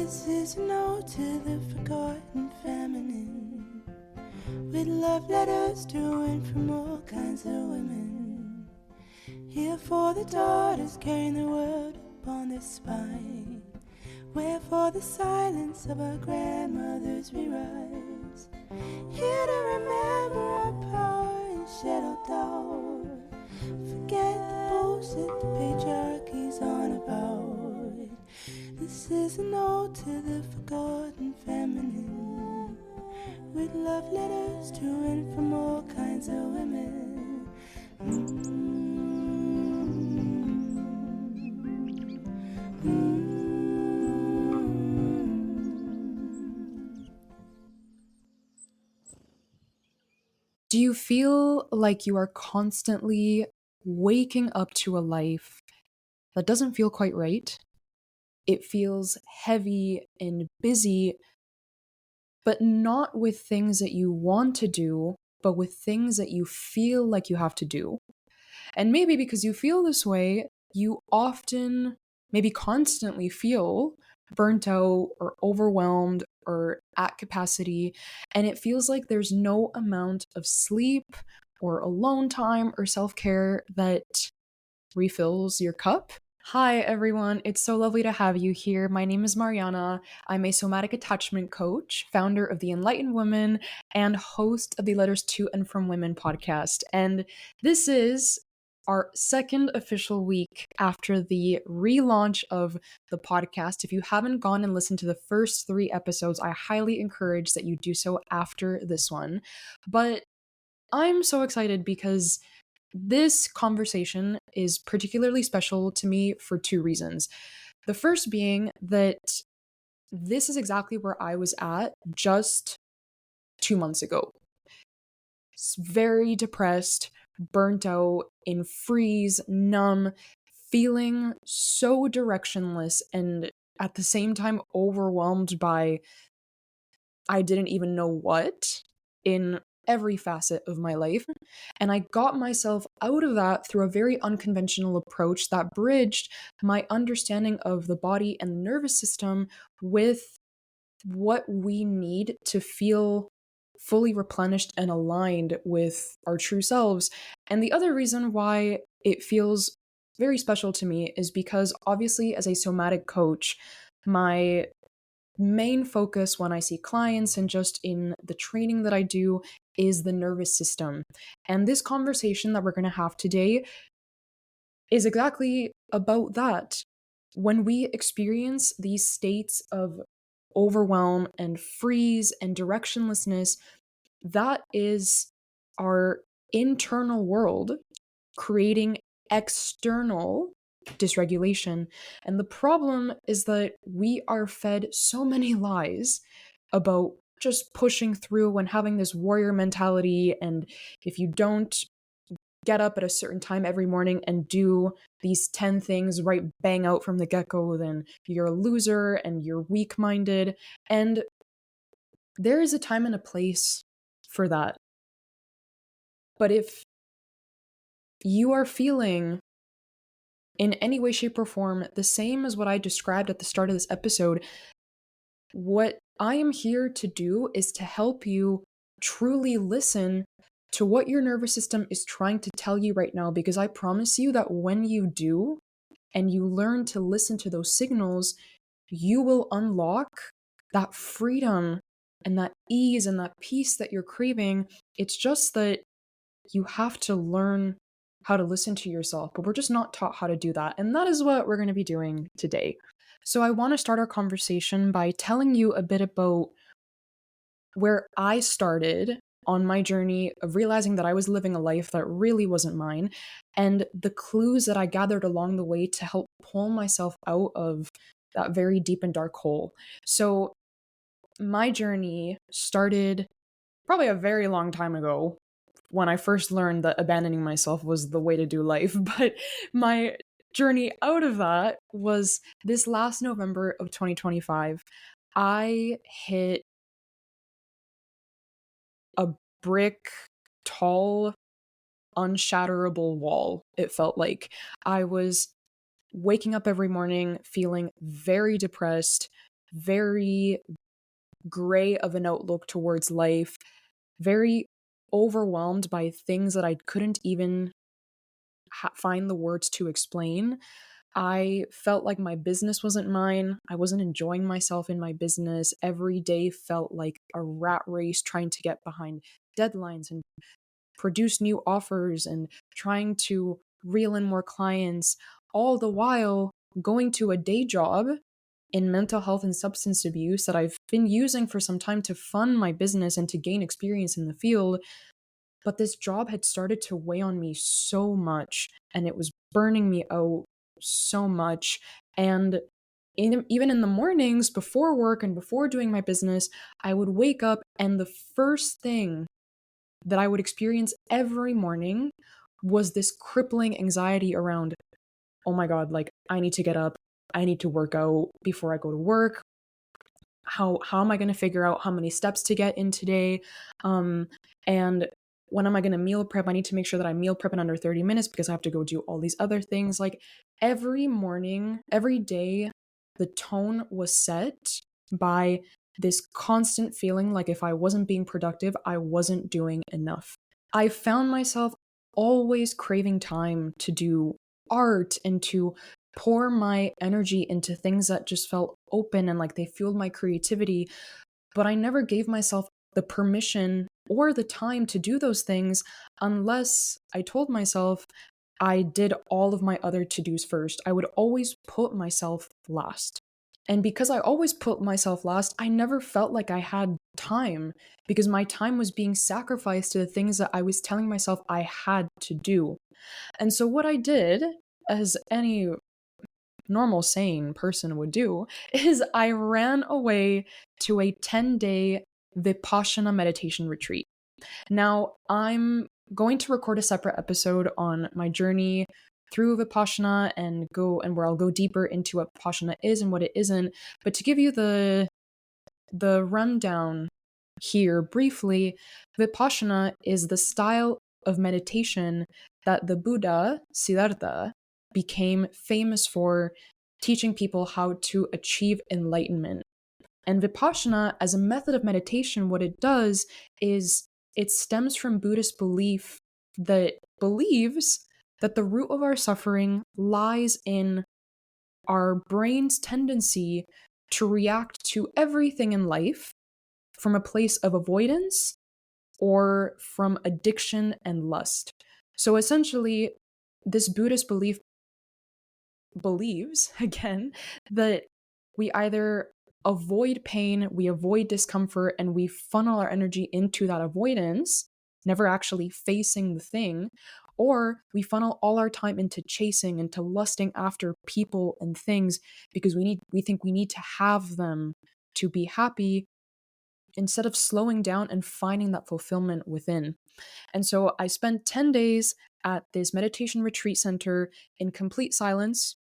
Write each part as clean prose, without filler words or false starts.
This is a note to the forgotten feminine, with love letters to and from all kinds of women. Here for the daughters carrying the world upon their spine, where for the silence of our grandmothers we rise. Here to remember our power and shed our doubt. Forget the bullshit the patriarchy's on about. This is an ode to the forgotten feminine, with love letters to and from all kinds of women. Do you feel like you are constantly waking up to a life that doesn't feel quite right? It feels heavy and busy, but not with things that you want to do, but with things that you feel like you have to do. And maybe because you feel this way, you often, maybe constantly feel burnt out or overwhelmed or at capacity. And it feels like there's no amount of sleep or alone time or self care that refills your cup. Hi, everyone. It's so lovely to have you here. My name is Mariana. I'm a somatic attachment coach, founder of The Enlightened Woman, and host of the Letters to and From Women podcast. And this is our second official week after the relaunch of the podcast. If you haven't gone and listened to the first 3 episodes, I highly encourage that you do so after this one. But I'm so excited because this conversation is particularly special to me for 2 reasons. The first being that this is exactly where I was at just 2 months ago. Very depressed, burnt out, in freeze, numb, feeling so directionless, and at the same time overwhelmed by I didn't even know what in every facet of my life. And I got myself out of that through a very unconventional approach that bridged my understanding of the body and the nervous system with what we need to feel fully replenished and aligned with our true selves. And the other reason why it feels very special to me is because obviously, as a somatic coach, my main focus when I see clients and just in the training that I do is the nervous system. And this conversation that we're going to have today is exactly about that. When we experience these states of overwhelm and freeze and directionlessness, that is our internal world creating external dysregulation. And the problem is that we are fed so many lies about just pushing through and having this warrior mentality. And if you don't get up at a certain time every morning and do these 10 things right bang out from the get-go, then you're a loser and you're weak-minded. And there is a time and a place for that. But if you are feeling in any way, shape, or form the same as what I described at the start of this episode, what I am here to do is to help you truly listen to what your nervous system is trying to tell you right now, because I promise you that when you do and you learn to listen to those signals, you will unlock that freedom and that ease and that peace that you're craving. It's just that you have to learn how to listen to yourself, but we're just not taught how to do that. And that is what we're going to be doing today. So I want to start our conversation by telling you a bit about where I started on my journey of realizing that I was living a life that really wasn't mine, and the clues that I gathered along the way to help pull myself out of that very deep and dark hole. So my journey started probably a very long time ago when I first learned that abandoning myself was the way to do life. But my journey out of that was this last November of 2025. I hit a brick tall, unshatterable wall. It felt like I was waking up every morning feeling very depressed, very gray of an outlook towards life, very overwhelmed by things that I couldn't even find the words to explain. I felt like my business wasn't mine. I wasn't enjoying myself in my business. Every day felt like a rat race trying to get behind deadlines and produce new offers and trying to reel in more clients, all the while going to a day job in mental health and substance abuse that I've been using for some time to fund my business and to gain experience in the field. But this job had started to weigh on me so much and it was burning me out so much. And even in the mornings before work and before doing my business, I would wake up and the first thing that I would experience every morning was this crippling anxiety around, oh my God, like I need to get up, I need to work out before I go to work. How am I going to figure out how many steps to get in today? And when am I going to meal prep? I need to make sure that I meal prep in under 30 minutes because I have to go do all these other things. Like every morning, every day, the tone was set by this constant feeling like if I wasn't being productive, I wasn't doing enough. I found myself always craving time to do art and to pour my energy into things that just felt open and like they fueled my creativity. But I never gave myself the permission or the time to do those things unless I told myself I did all of my other to dos first. I would always put myself last. And because I always put myself last, I never felt like I had time because my time was being sacrificed to the things that I was telling myself I had to do. And so, what I did, as any normal, sane person would do, is I ran away to a 10-day Vipassana meditation retreat. Now, I'm going to record a separate episode on my journey through Vipassana and where I'll go deeper into what Vipassana is and what it isn't. But to give you the rundown here briefly, Vipassana is the style of meditation that the Buddha, Siddhartha, became famous for teaching people how to achieve enlightenment. And Vipassana, as a method of meditation, what it does is it stems from Buddhist belief that believes that the root of our suffering lies in our brain's tendency to react to everything in life from a place of avoidance or from addiction and lust. So essentially, this Buddhist belief believes, again, that we either avoid pain, we avoid discomfort, and we funnel our energy into that avoidance, never actually facing the thing, or we funnel all our time into chasing, into lusting after people and things because we think we need to have them to be happy instead of slowing down and finding that fulfillment within. And so I spent 10 days at this meditation retreat center in complete silence,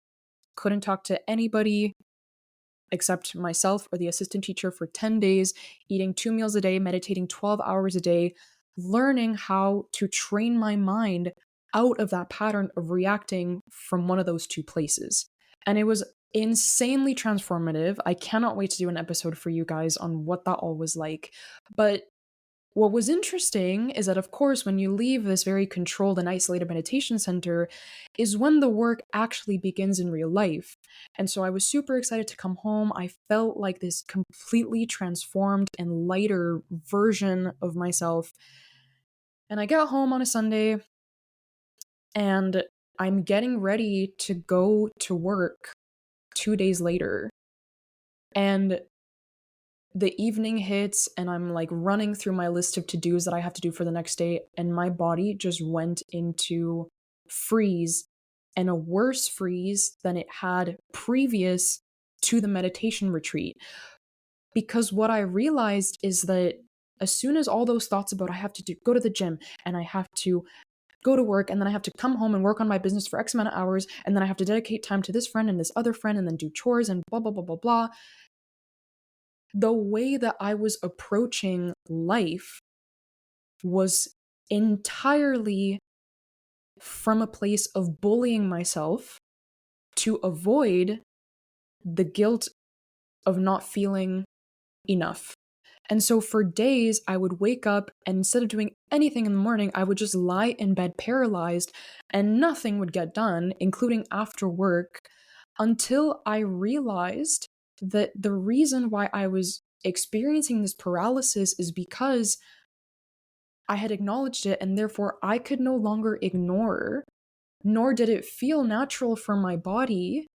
couldn't talk to anybody except myself or the assistant teacher for 10 days, eating 2 meals a day, meditating 12 hours a day, learning how to train my mind out of that pattern of reacting from one of those two places. And it was insanely transformative. I cannot wait to do an episode for you guys on what that all was like. But what was interesting is that, of course, when you leave this very controlled and isolated meditation center, is when the work actually begins in real life. And so I was super excited to come home. I felt like this completely transformed and lighter version of myself. And I get home on a Sunday and I'm getting ready to go to work 2 days later. And the evening hits and I'm like running through my list of to-dos that I have to do for the next day, and my body just went into freeze, and a worse freeze than it had previous to the meditation retreat. Because what I realized is that as soon as all those thoughts about I have to go to the gym and I have to go to work and then I have to come home and work on my business for X amount of hours and then I have to dedicate time to this friend and this other friend and then do chores and blah, blah, blah, blah, blah, the way that I was approaching life was entirely from a place of bullying myself to avoid the guilt of not feeling enough. And so for days, I would wake up and instead of doing anything in the morning, I would just lie in bed paralyzed and nothing would get done, including after work, until I realized that the reason why I was experiencing this paralysis is because I had acknowledged it and therefore I could no longer ignore, nor did it feel natural for my body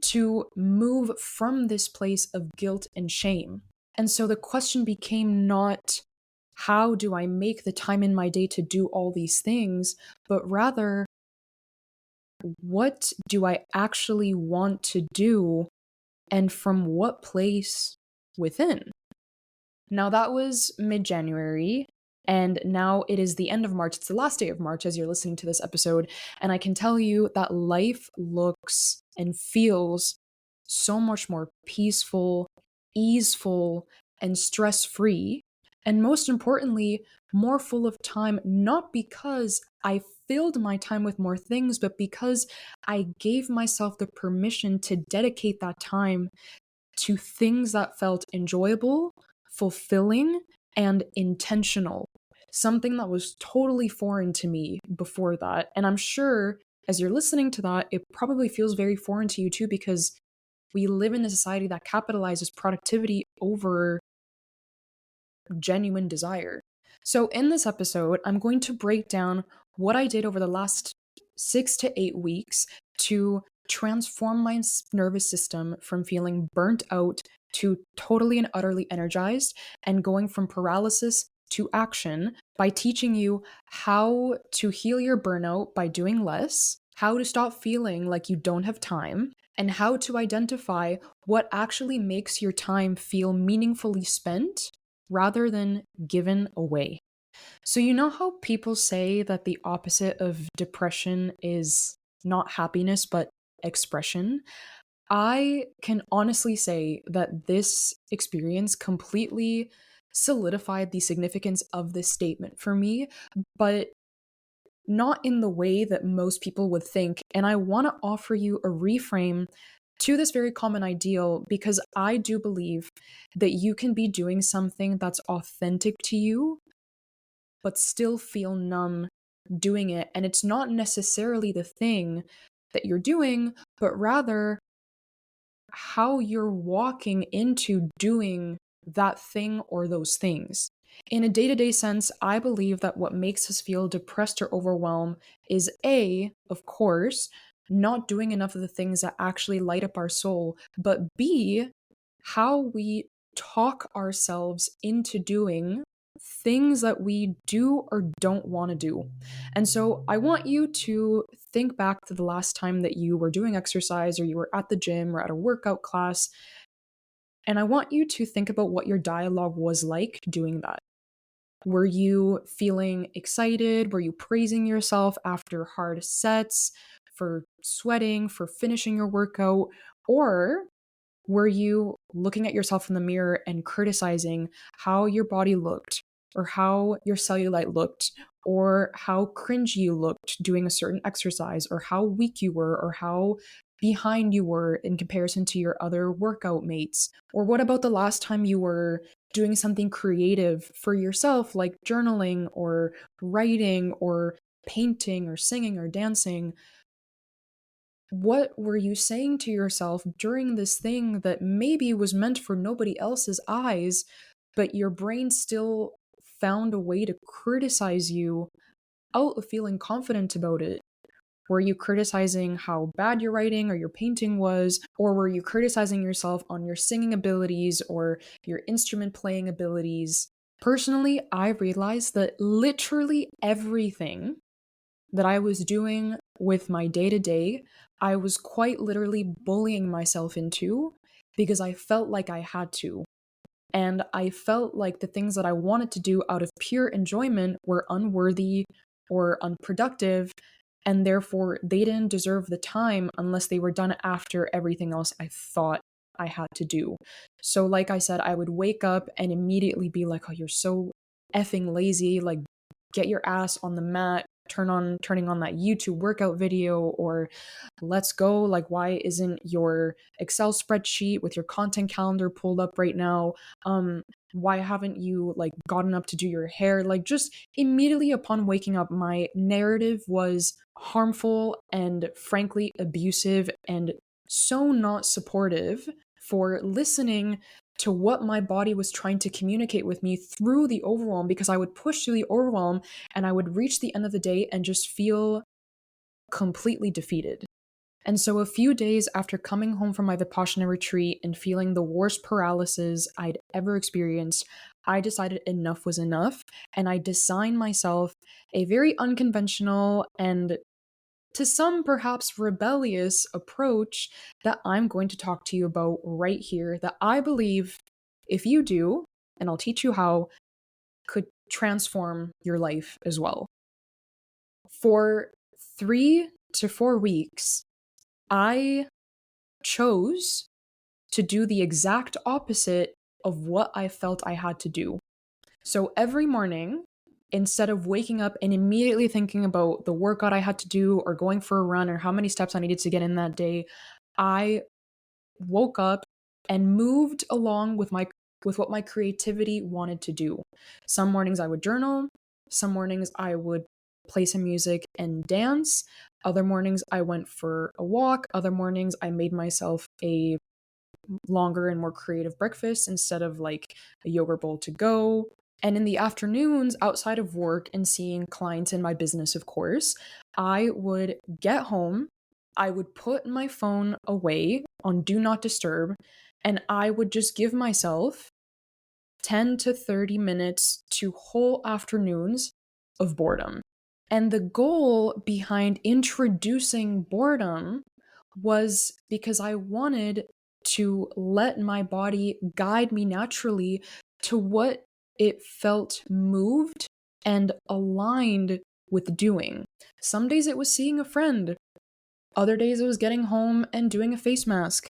to move from this place of guilt and shame. And so the question became not, how do I make the time in my day to do all these things, but rather, what do I actually want to do and from what place within? Now, that was mid January, and now it is the end of March. It's the last day of March as you're listening to this episode. And I can tell you that life looks and feels so much more peaceful, easeful, and stress free. And most importantly, more full of time, not because I filled my time with more things, but because I gave myself the permission to dedicate that time to things that felt enjoyable, fulfilling, and intentional. Something that was totally foreign to me before that. And I'm sure as you're listening to that, it probably feels very foreign to you too, because we live in a society that capitalizes productivity over genuine desire. So, in this episode, I'm going to break down what I did over the last 6 to 8 weeks to transform my nervous system from feeling burnt out to totally and utterly energized and going from paralysis to action by teaching you how to heal your burnout by doing less, how to stop feeling like you don't have time, and how to identify what actually makes your time feel meaningfully spent rather than given away. So, you know how people say that the opposite of depression is not happiness, but expression? I can honestly say that this experience completely solidified the significance of this statement for me, but not in the way that most people would think. And I want to offer you a reframe to this very common ideal because I do believe that you can be doing something that's authentic to you, but still feel numb doing it. And it's not necessarily the thing that you're doing, but rather how you're walking into doing that thing or those things. In a day to day sense, I believe that what makes us feel depressed or overwhelmed is A, of course, not doing enough of the things that actually light up our soul, but B, how we talk ourselves into doing things that we do or don't want to do. And so I want you to think back to the last time that you were doing exercise or you were at the gym or at a workout class. And I want you to think about what your dialogue was like doing that. Were you feeling excited? Were you praising yourself after hard sets, for sweating, for finishing your workout? Or were you looking at yourself in the mirror and criticizing how your body looked, or how your cellulite looked, or how cringy you looked doing a certain exercise, or how weak you were, or how behind you were in comparison to your other workout mates? Or what about the last time you were doing something creative for yourself, like journaling, or writing, or painting, or singing, or dancing? What were you saying to yourself during this thing that maybe was meant for nobody else's eyes, but your brain still found a way to criticize you out of feeling confident about it? Were you criticizing how bad your writing or your painting was? Or were you criticizing yourself on your singing abilities or your instrument playing abilities? Personally, I realized that literally everything that I was doing with my day to day, I was quite literally bullying myself into because I felt like I had to. And I felt like the things that I wanted to do out of pure enjoyment were unworthy or unproductive, and therefore they didn't deserve the time unless they were done after everything else I thought I had to do. So, like I said, I would wake up and immediately be like, oh, you're so effing lazy. Like, get your ass on the mat, turning on that YouTube workout video, or let's go, like, why isn't your Excel spreadsheet with your content calendar pulled up right now? Why haven't you like gotten up to do your hair? Like, just immediately upon waking up, my narrative was harmful and frankly abusive and so not supportive for listening to what my body was trying to communicate with me through the overwhelm, because I would push through the overwhelm and I would reach the end of the day and just feel completely defeated. And so, a few days after coming home from my Vipassana retreat and feeling the worst paralysis I'd ever experienced, I decided enough was enough. And I designed myself a very unconventional and to some perhaps rebellious approach that I'm going to talk to you about right here, that I believe, if you do, and I'll teach you how, could transform your life as well. For 3 to 4 weeks, I chose to do the exact opposite of what I felt I had to do. So every morning, instead of waking up and immediately thinking about the workout I had to do or going for a run or how many steps I needed to get in that day, I woke up and moved along with what my creativity wanted to do. Some mornings I would journal, some mornings I would play some music and dance. Other mornings I went for a walk. Other mornings I made myself a longer and more creative breakfast instead of like a yogurt bowl to go. And in the afternoons, outside of work and seeing clients in my business, of course, I would get home, I would put my phone away on do not disturb, and I would just give myself 10 to 30 minutes to whole afternoons of boredom. And the goal behind introducing boredom was because I wanted to let my body guide me naturally to what it felt moved and aligned with doing. Some days it was seeing a friend. Other days it was getting home and doing a face mask.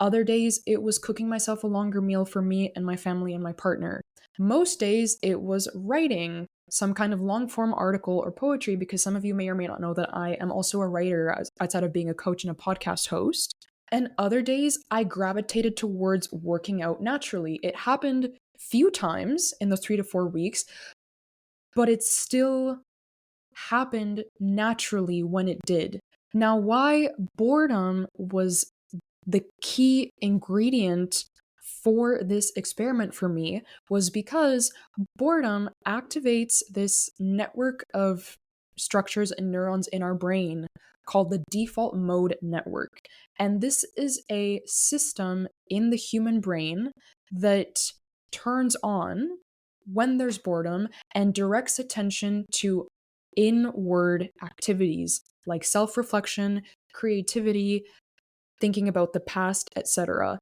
Other days it was cooking myself a longer meal for me and my family and my partner. Most days it was writing some kind of long form article or poetry, because some of you may or may not know that I am also a writer outside of being a coach and a podcast host. And other days I gravitated towards working out naturally. It happened few times in those 3 to 4 weeks, but it still happened naturally when it did. Now, why boredom was the key ingredient for this experiment for me was because boredom activates this network of structures and neurons in our brain called the default mode network. And this is a system in the human brain that turns on when there's boredom and directs attention to inward activities like self-reflection, creativity, thinking about the past, etc.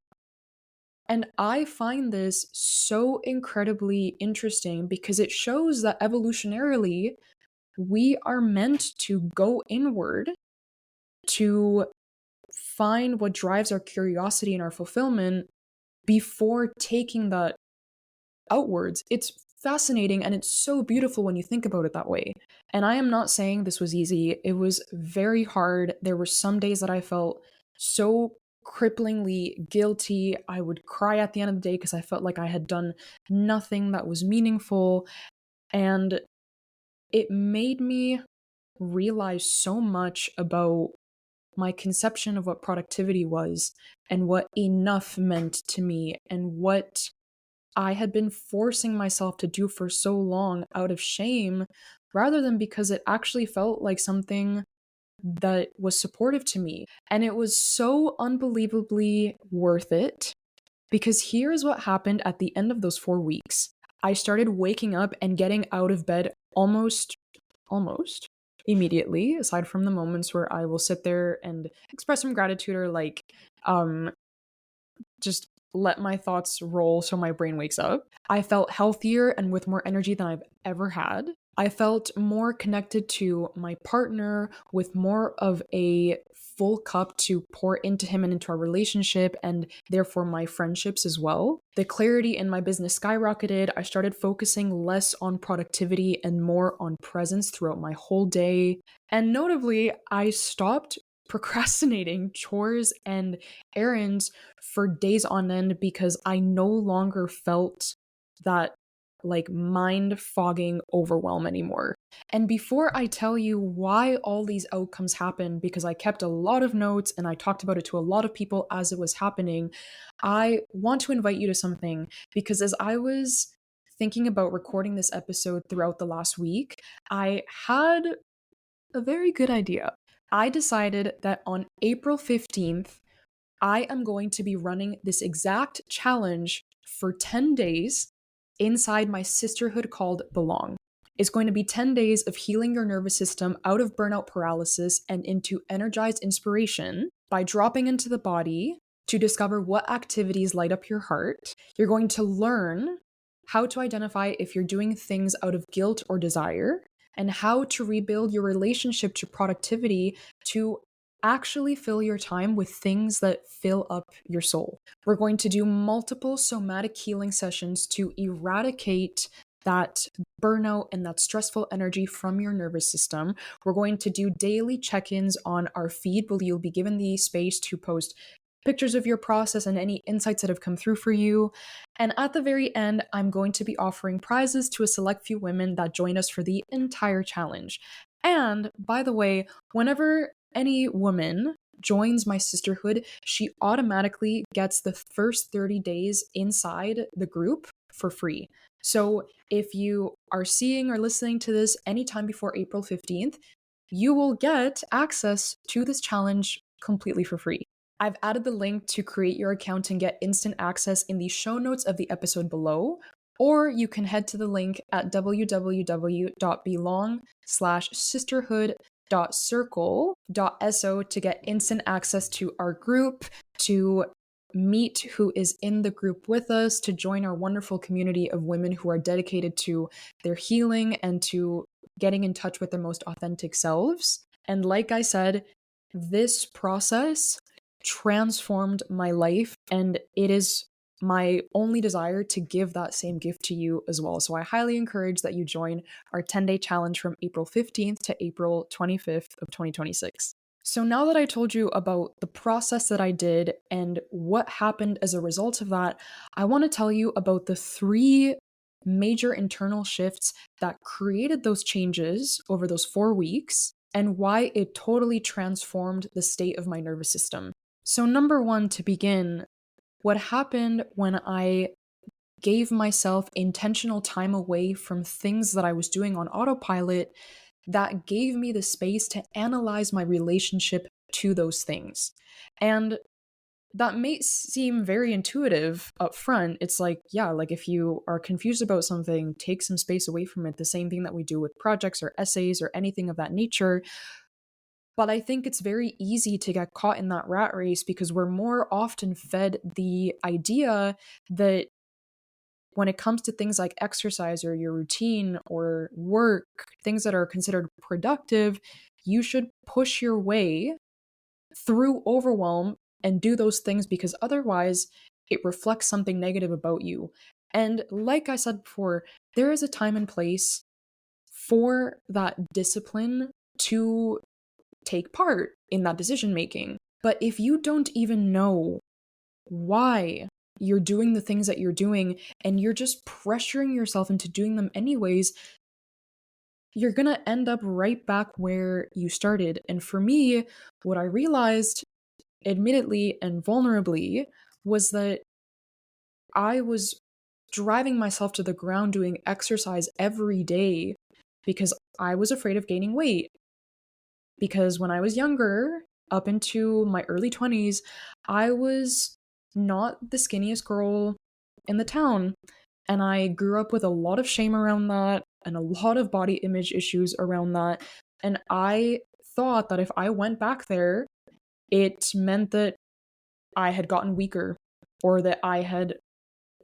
And I find this so incredibly interesting because it shows that evolutionarily, we are meant to go inward to find what drives our curiosity and our fulfillment before taking that outwards. It's fascinating and it's so beautiful when you think about it that way. And I am not saying this was easy. It was very hard. There were some days that I felt so cripplingly guilty. I would cry at the end of the day because I felt like I had done nothing that was meaningful. And it made me realize so much about my conception of what productivity was and what enough meant to me and what I had been forcing myself to do for so long out of shame, rather than because it actually felt like something that was supportive to me. And it was so unbelievably worth it, because here's what happened at the end of those 4 weeks. I started waking up and getting out of bed almost immediately, aside from the moments where I will sit there and express some gratitude or like just let my thoughts roll so my brain wakes up. I felt healthier and with more energy than I've ever had. I felt more connected to my partner with more of a full cup to pour into him and into our relationship and therefore my friendships as well. The clarity in my business skyrocketed. I started focusing less on productivity and more on presence throughout my whole day. And notably, I stopped procrastinating chores and errands for days on end because I no longer felt that like mind fogging overwhelm anymore. And before I tell you why all these outcomes happen, because I kept a lot of notes and I talked about it to a lot of people as it was happening, I want to invite you to something because as I was thinking about recording this episode throughout the last week, I had a very good idea. I decided that on April 15th, I am going to be running this exact challenge for 10 days inside my sisterhood called Belong. It's going to be 10 days of healing your nervous system out of burnout paralysis and into energized inspiration by dropping into the body to discover what activities light up your heart. You're going to learn how to identify if you're doing things out of guilt or desire, and how to rebuild your relationship to productivity to actually fill your time with things that fill up your soul. We're going to do multiple somatic healing sessions to eradicate that burnout and that stressful energy from your nervous system. We're going to do daily check ins on our feed where you'll be given the space to post pictures of your process and any insights that have come through for you. And at the very end, I'm going to be offering prizes to a select few women that join us for the entire challenge. And by the way, whenever any woman joins my sisterhood, she automatically gets the first 30 days inside the group for free. So if you are seeing or listening to this anytime before April 15th, you will get access to this challenge completely for free. I've added the link to create your account and get instant access in the show notes of the episode below, or you can head to the link at www.belong-sisterhood.circle.so to get instant access to our group, to meet who is in the group with us, to join our wonderful community of women who are dedicated to their healing and to getting in touch with their most authentic selves. And like I said, this process transformed my life, and it is my only desire to give that same gift to you as well. So I highly encourage that you join our 10-day challenge from April 15th to April 25th of 2026. So now that I told you about the process that I did and what happened as a result of that, I want to tell you about the 3 major internal shifts that created those changes over those 4 weeks and why it totally transformed the state of my nervous system. So, number 1, to begin, what happened when I gave myself intentional time away from things that I was doing on autopilot that gave me the space to analyze my relationship to those things. And that may seem very intuitive up front. It's like, yeah, like if you are confused about something, take some space away from it. The same thing that we do with projects or essays or anything of that nature. But I think it's very easy to get caught in that rat race because we're more often fed the idea that when it comes to things like exercise or your routine or work, things that are considered productive, you should push your way through overwhelm and do those things because otherwise it reflects something negative about you. And like I said before, there is a time and place for that discipline to take part in that decision making. But if you don't even know why you're doing the things that you're doing and you're just pressuring yourself into doing them anyways, you're going to end up right back where you started. And for me, what I realized, admittedly and vulnerably, was that I was driving myself to the ground doing exercise every day because I was afraid of gaining weight. Because when I was younger, up into my early 20s, I was not the skinniest girl in the town. And I grew up with a lot of shame around that and a lot of body image issues around that. And I thought that if I went back there, it meant that I had gotten weaker or that I had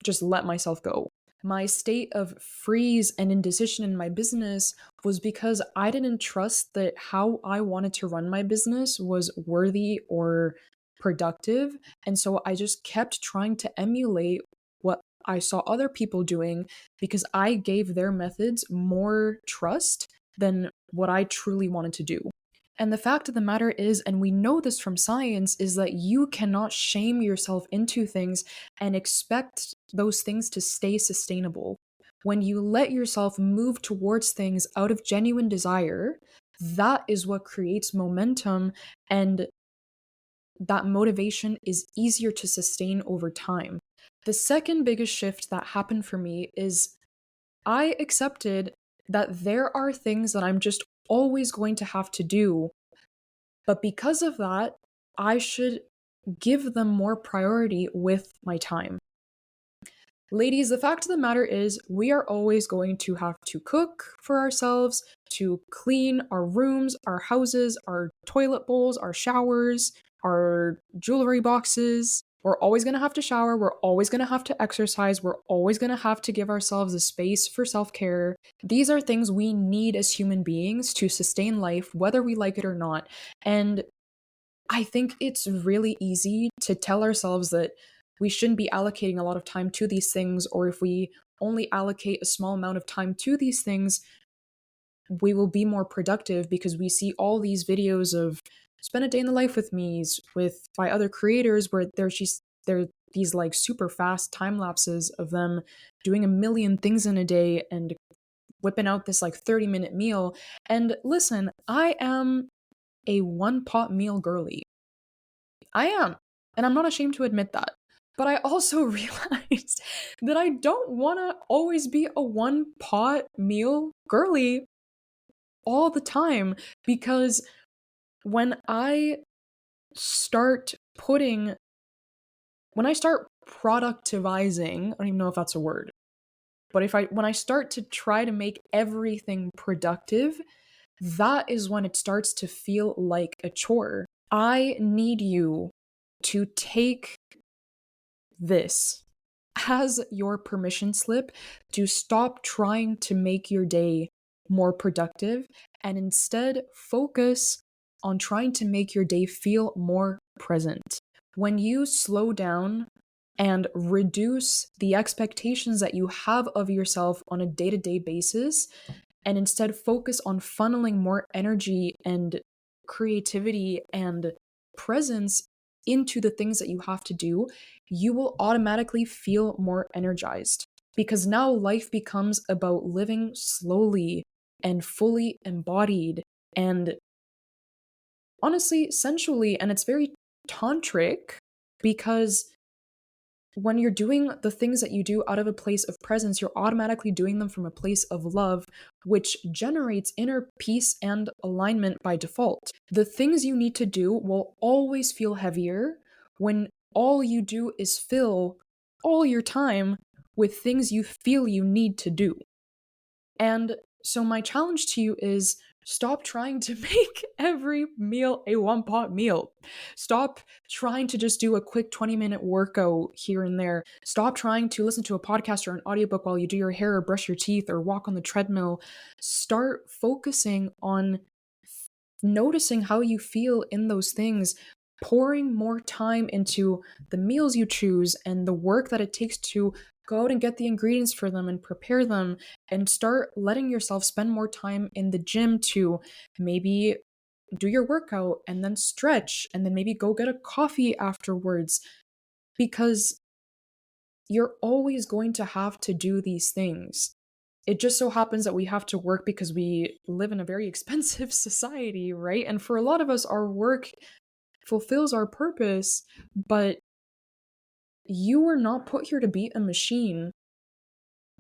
just let myself go. My state of freeze and indecision in my business was because I didn't trust that how I wanted to run my business was worthy or productive. And so I just kept trying to emulate what I saw other people doing because I gave their methods more trust than what I truly wanted to do. And the fact of the matter is, and we know this from science, is that you cannot shame yourself into things and expect those things to stay sustainable. When you let yourself move towards things out of genuine desire, that is what creates momentum, and that motivation is easier to sustain over time. The second biggest shift that happened for me is I accepted that there are things that I'm just always going to have to do, but because of that, I should give them more priority with my time. Ladies, the fact of the matter is, we are always going to have to cook for ourselves, to clean our rooms, our houses, our toilet bowls, our showers, our jewelry boxes. We're always going to have to shower. We're always going to have to exercise. We're always going to have to give ourselves a space for self care. These are things we need as human beings to sustain life, whether we like it or not. And I think it's really easy to tell ourselves that we shouldn't be allocating a lot of time to these things, or if we only allocate a small amount of time to these things, we will be more productive because we see all these videos of spend a day in the life with me's with by other creators where there these like super fast time lapses of them doing a million things in a day and whipping out this like 30-minute meal. And listen, I am a one pot meal girly. I am. And I'm not ashamed to admit that. But I also realized that I don't want to always be a one pot meal girly all the time, because when I start putting, when I start productivizing, I don't even know if that's a word, but when I start to try to make everything productive, that is when it starts to feel like a chore. I need you to take this as your permission slip to stop trying to make your day more productive and instead focus on trying to make your day feel more present. When you slow down and reduce the expectations that you have of yourself on a day to day basis, and instead focus on funneling more energy and creativity and presence into the things that you have to do, you will automatically feel more energized. Because now life becomes about living slowly and fully embodied and honestly sensually. And it's very tantric because when you're doing the things that you do out of a place of presence, you're automatically doing them from a place of love, which generates inner peace and alignment by default. The things you need to do will always feel heavier when all you do is fill all your time with things you feel you need to do. And so, my challenge to you is stop trying to make every meal a one pot meal. Stop trying to just do a quick 20-minute workout here and there. Stop trying to listen to a podcast or an audiobook while you do your hair or brush your teeth or walk on the treadmill. Start focusing on noticing how you feel in those things, pouring more time into the meals you choose and the work that it takes to go out and get the ingredients for them and prepare them, and start letting yourself spend more time in the gym to maybe do your workout and then stretch and then maybe go get a coffee afterwards, because you're always going to have to do these things. It just so happens that we have to work because we live in a very expensive society, right? And for a lot of us, our work fulfills our purpose, but you were not put here to be a machine.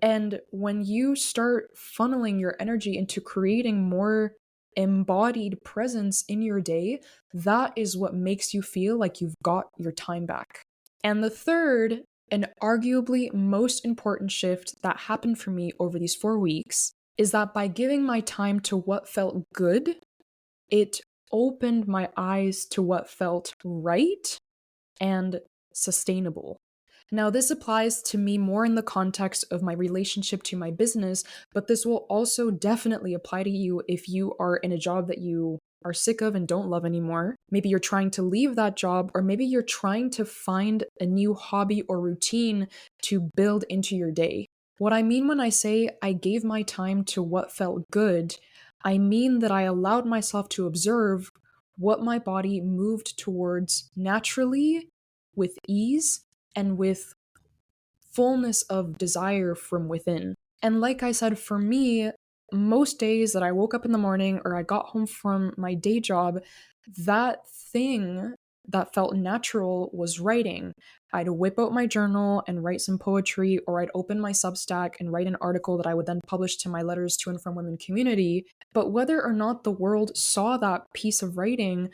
And when you start funneling your energy into creating more embodied presence in your day, that is what makes you feel like you've got your time back. And the third, and arguably most important shift that happened for me over these 4 weeks is that by giving my time to what felt good, it opened my eyes to what felt right and sustainable. Now, this applies to me more in the context of my relationship to my business, but this will also definitely apply to you if you are in a job that you are sick of and don't love anymore. Maybe you're trying to leave that job, or maybe you're trying to find a new hobby or routine to build into your day. What I mean when I say I gave my time to what felt good, I mean that I allowed myself to observe what my body moved towards naturally, with ease, and with fullness of desire from within. And like I said, for me, most days that I woke up in the morning or I got home from my day job, that thing that felt natural was writing. I'd whip out my journal and write some poetry, or I'd open my Substack and write an article that I would then publish to my Letters to and From Women community. But whether or not the world saw that piece of writing,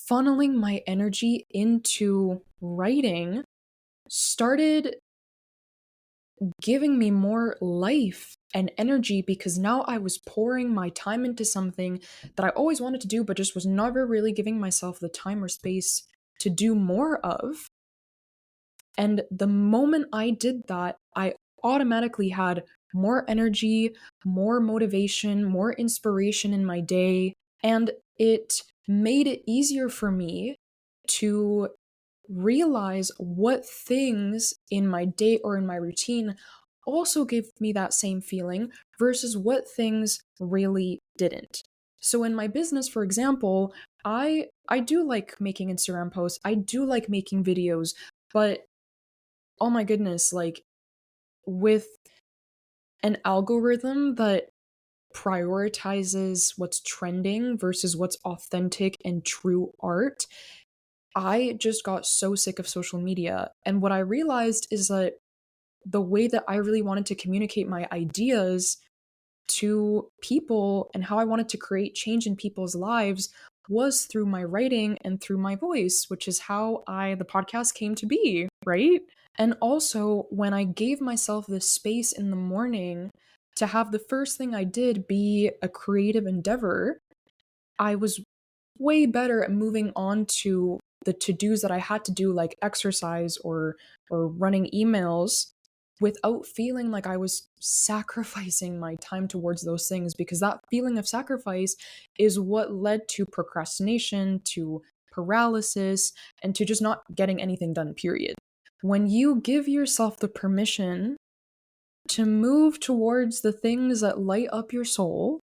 funneling my energy into writing started giving me more life and energy, because now I was pouring my time into something that I always wanted to do, but just was never really giving myself the time or space to do more of. And the moment I did that, I automatically had more energy, more motivation, more inspiration in my day, and it made it easier for me to realize what things in my day or in my routine also gave me that same feeling versus what things really didn't. So in my business, for example, I do like making Instagram posts. I do like making videos, but oh my goodness, like with an algorithm that prioritizes what's trending versus what's authentic and true art, I just got so sick of social media. And what I realized is that the way that I really wanted to communicate my ideas to people and how I wanted to create change in people's lives was through my writing and through my voice, which is how the podcast came to be, right? And also, when I gave myself this space in the morning to have the first thing I did be a creative endeavor, I was way better at moving on to the to-dos that I had to do, like exercise or running emails, without feeling like I was sacrificing my time towards those things, because that feeling of sacrifice is what led to procrastination, to paralysis, and to just not getting anything done, period. When you give yourself the permission to move towards the things that light up your soul,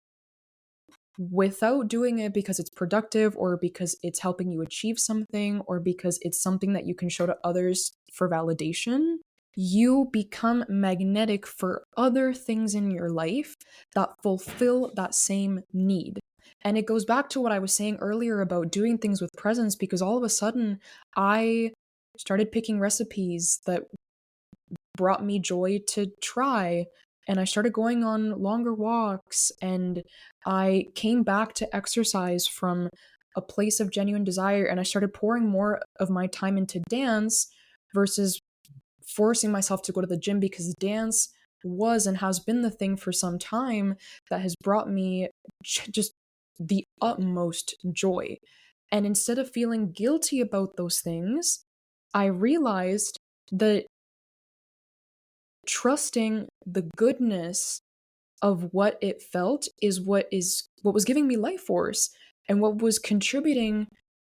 without doing it because it's productive or because it's helping you achieve something or because it's something that you can show to others for validation, you become magnetic for other things in your life that fulfill that same need. And it goes back to what I was saying earlier about doing things with presence, because all of a sudden I started picking recipes that brought me joy to try. And I started going on longer walks, and I came back to exercise from a place of genuine desire, and I started pouring more of my time into dance versus forcing myself to go to the gym, because dance was and has been the thing for some time that has brought me just the utmost joy. And instead of feeling guilty about those things, I realized that trusting the goodness of what it felt is what was giving me life force and what was contributing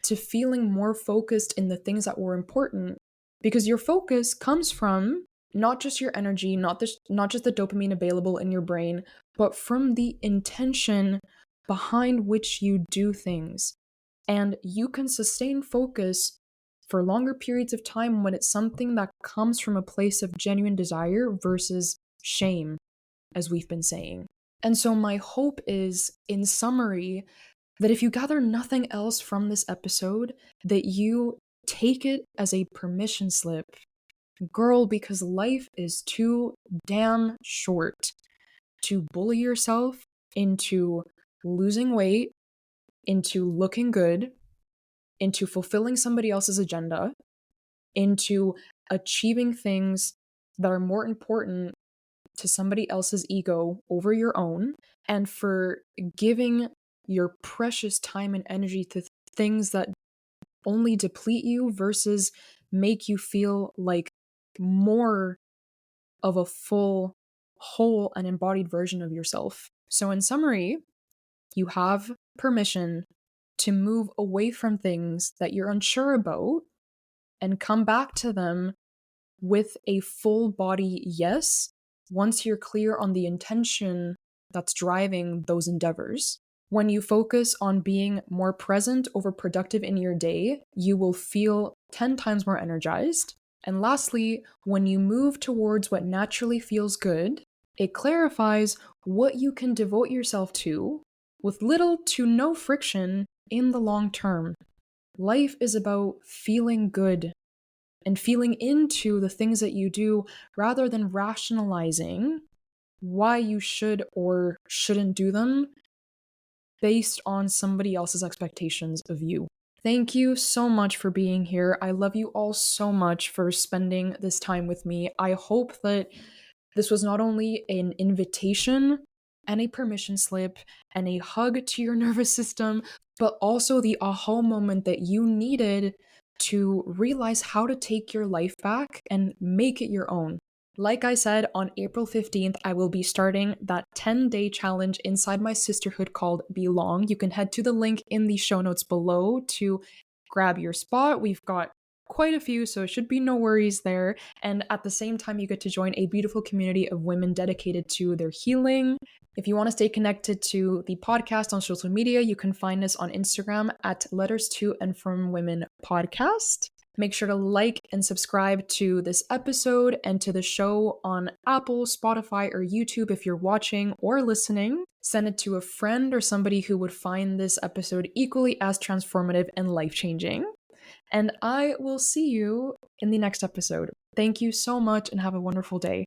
to feeling more focused in the things that were important, because your focus comes from not just your energy, not just the dopamine available in your brain, but from the intention behind which you do things. And you can sustain focus for longer periods of time when it's something that comes from a place of genuine desire versus shame, as we've been saying. And so, my hope is, in summary, that if you gather nothing else from this episode, that you take it as a permission slip. Girl, because life is too damn short to bully yourself into losing weight, into looking good, into fulfilling somebody else's agenda, into achieving things that are more important to somebody else's ego over your own, and for giving your precious time and energy to things that only deplete you versus make you feel like more of a full, whole, and embodied version of yourself. So, in summary, you have permission to move away from things that you're unsure about and come back to them with a full body yes once you're clear on the intention that's driving those endeavors. When you focus on being more present over productive in your day, you will feel 10 times more energized. And lastly, when you move towards what naturally feels good, it clarifies what you can devote yourself to with little to no friction in the long term. Life is about feeling good and feeling into the things that you do rather than rationalizing why you should or shouldn't do them based on somebody else's expectations of you. Thank you so much for being here. I love you all so much for spending this time with me. I hope that this was not only an invitation and a permission slip and a hug to your nervous system, but also the aha moment that you needed to realize how to take your life back and make it your own. Like I said, on April 15th, I will be starting that 10-day challenge inside my sisterhood called Belong. You can head to the link in the show notes below to grab your spot. We've got quite a few, so it should be no worries there. And at the same time, you get to join a beautiful community of women dedicated to their healing. If you want to stay connected to the podcast on social media, you can find us on Instagram at Letters to and From Women Podcast. Make sure to like and subscribe to this episode and to the show on Apple, Spotify, or YouTube if you're watching or listening. Send it to a friend or somebody who would find this episode equally as transformative and life-changing. And I will see you in the next episode. Thank you so much and have a wonderful day.